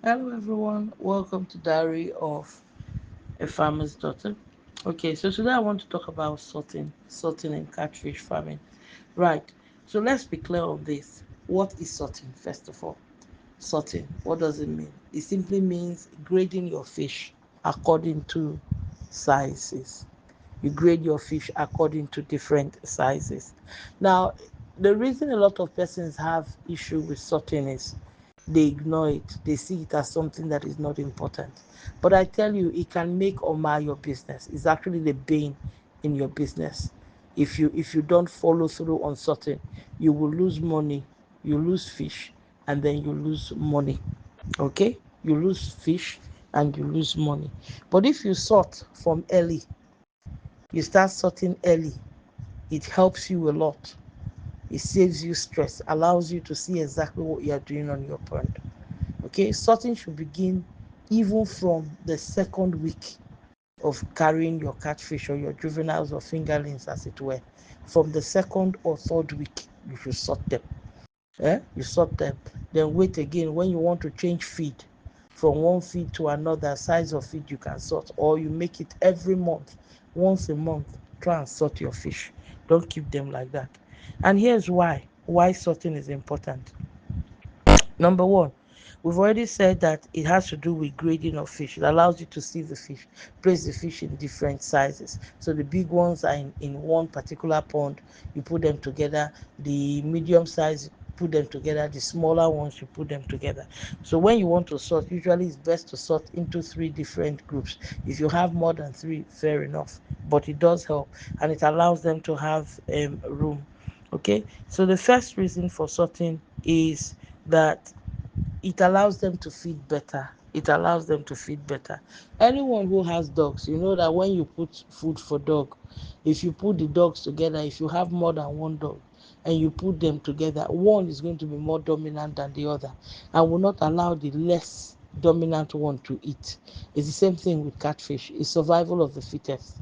Hello, everyone. Welcome to Diary of a Farmer's Daughter. Okay, so today I want to talk about sorting and catfish farming. Right. So let's be clear on this. What is sorting, first of all? Sorting. What does it mean? It simply means grading your fish according to sizes. You grade your fish according to different sizes. Now, the reason a lot of persons have issue with sorting is they ignore it. They see it as something that is not important. But I tell you, it can make or mar your business. It's actually the bane in your business. If you don't follow through on sorting, you will lose money, you lose fish, and then you lose money. Okay? You lose fish and you lose money. But if you sort from early, you start sorting early, it helps you a lot. It saves you stress, allows you to see exactly what you are doing on your pond. Okay, sorting should begin even from the second week of carrying your catfish or your juveniles or fingerlings, as it were. From the second or third week, you should sort them. You sort them, then wait again when you want to change feed from one feed to another size of feed you can sort, or you make it every month, once a month. Try and sort your fish. Don't keep them like that. And here's why sorting is important. Number one, we've already said that it has to do with grading of fish. It allows you to see the fish, place the fish in different sizes. So the big ones are in one particular pond, you put them together. The medium size, put them together. The smaller ones, you put them together. So when you want to sort, usually it's best to sort into three different groups. If you have more than three, fair enough. But it does help, and it allows them to have room. Okay, so the first reason for sorting is that it allows them to feed better. It allows them to feed better. Anyone who has dogs, you know that when you put food for dog, if you put the dogs together, if you have more than one dog and you put them together, one is going to be more dominant than the other and will not allow the less dominant one to eat. It's the same thing with catfish. It's survival of the fittest.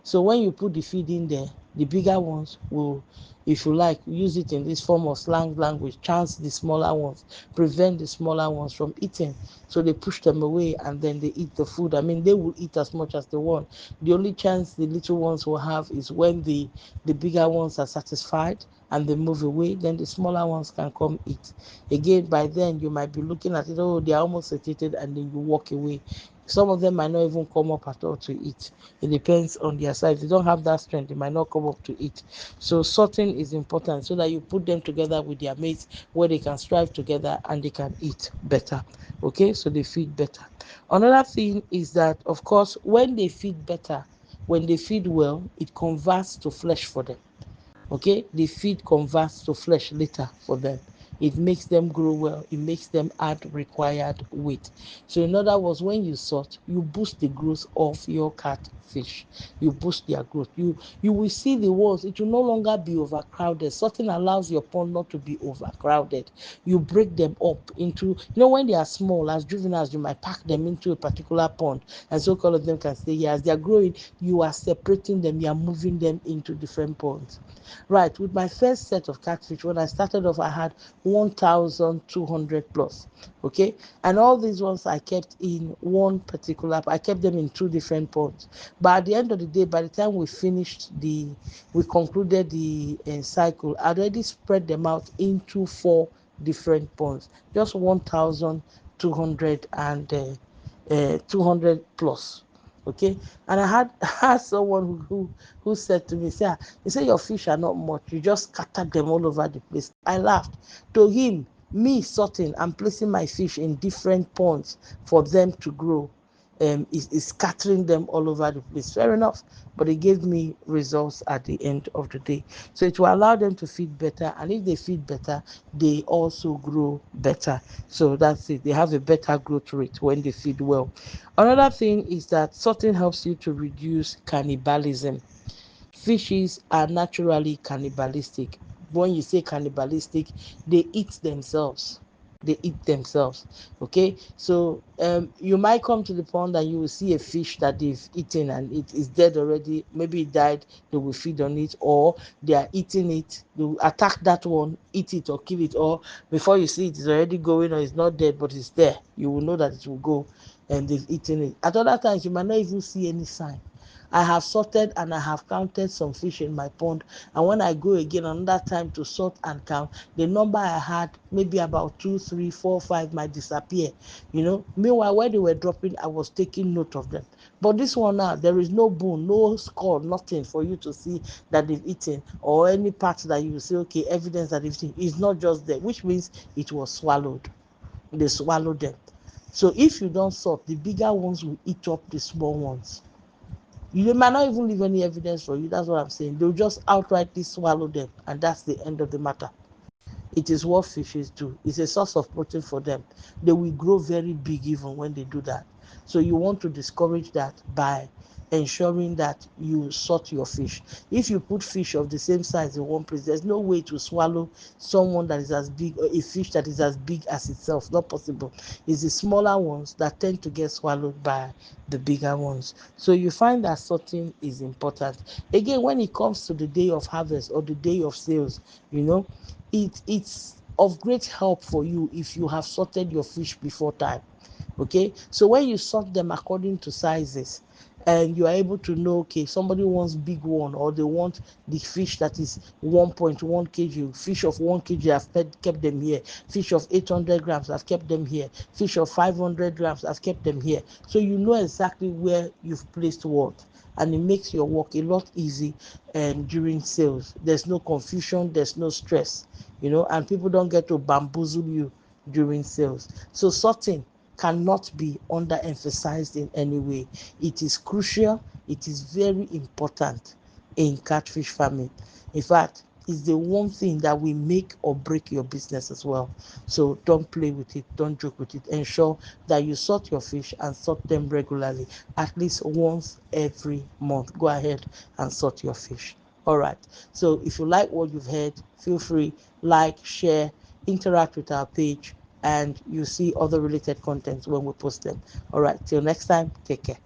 So when you put the feed in there, the bigger ones will, if you like, use it in this form of slang language, chance the smaller ones, prevent the smaller ones from eating. So they push them away and then they eat the food. I mean, they will eat as much as they want. The only chance the little ones will have is when the bigger ones are satisfied and they move away, then the smaller ones can come eat. Again, by then you might be looking at it, oh, they're almost satiated, and then you walk away. Some of them might not even come up at all to eat. It depends on their size. If they don't have that strength, they might not come up to eat. So sorting is important so that you put them together with their mates where they can strive together and they can eat better. Okay, so they feed better. Another thing is that, of course, when they feed better, when they feed well, it converts to flesh for them. Okay, the feed converts to flesh later for them. It makes them grow well, it makes them add required weight. So in other words, when you sort, you boost the growth of your catfish. You boost their growth. You will see the ones, it will no longer be overcrowded. Sorting allows your pond not to be overcrowded. You break them up into, when they are small, as juveniles, you might pack them into a particular pond, and so all of them can stay here. As they are growing, you are separating them, you are moving them into different ponds. Right, with my first set of catfish, when I started off, I had 1,200 plus. Okay, and all these ones I kept in one particular, I kept them in two different ponds. But at the end of the day, by the time we concluded the cycle, I'd already spread them out into four different ponds, just 1,200 and 200 plus. Okay, and I had had someone who said to me, say, "Ah, you say your fish are not much, you just scattered them all over the place." I laughed. To him, me sorting and placing my fish in different ponds for them to grow, is scattering them all over the place. Fair enough, but it gave me results at the end of the day. So it will allow them to feed better, and if they feed better, they also grow better. So that's it. They have a better growth rate when they feed well. Another thing is that sorting helps you to reduce cannibalism. Fishes are naturally cannibalistic. When you say cannibalistic, they eat themselves. they eat themselves. Okay, so you might come to the pond and you will see a fish that they've eaten and it is dead already, maybe it died, they will feed on it, or they are eating it, they will attack that one, eat it or kill it, or before you see it is already going, or it's not dead but it's there, you will know that it will go, and they've eaten it. At other times you might not even see any sign. I have sorted and I have counted some fish in my pond, and when I go again another time to sort and count, the number I had, maybe about 2, 3, 4, 5, might disappear. Meanwhile, when they were dropping, I was taking note of them. But this one now, there is no bone, no skull, nothing for you to see that they've eaten, or any part that you will say, okay, evidence that they've eaten. It's not just there, which means it was swallowed. They swallowed them. So if you don't sort, the bigger ones will eat up the small ones. You might not even leave any evidence for you. That's what I'm saying. They'll just outrightly swallow them, and that's the end of the matter. It is what fishes do. It's a source of protein for them. They will grow very big even when they do that. So you want to discourage that by ensuring that you sort your fish. If you put fish of the same size in one place, there's no way to swallow someone that is as big, or a fish that is as big as itself. Not possible. It's the smaller ones that tend to get swallowed by the bigger ones. So you find that sorting is important. Again, when it comes to the day of harvest or the day of sales, you know, it's of great help for you if you have sorted your fish before time. Okay, so when you sort them according to sizes, and you are able to know, okay, somebody wants big one, or they want the fish that is 1.1 kg, fish of 1 kg, I've kept them here, fish of 800 grams, I've kept them here, fish of 500 grams, I've kept them here. So you know exactly where you've placed what, and it makes your work a lot easy. And during sales, there's no confusion, there's no stress, and people don't get to bamboozle you during sales. So sorting cannot be underemphasized in any way. It is crucial, it is very important in catfish farming. In fact, it's the one thing that will make or break your business as well. So don't play with it, don't joke with it. Ensure that you sort your fish and sort them regularly, at least once every month. Go ahead and sort your fish. All right. So if you like what you've heard, feel free, like, share, interact with our page, and you see other related contents when we post them. All right. Till next time, take care.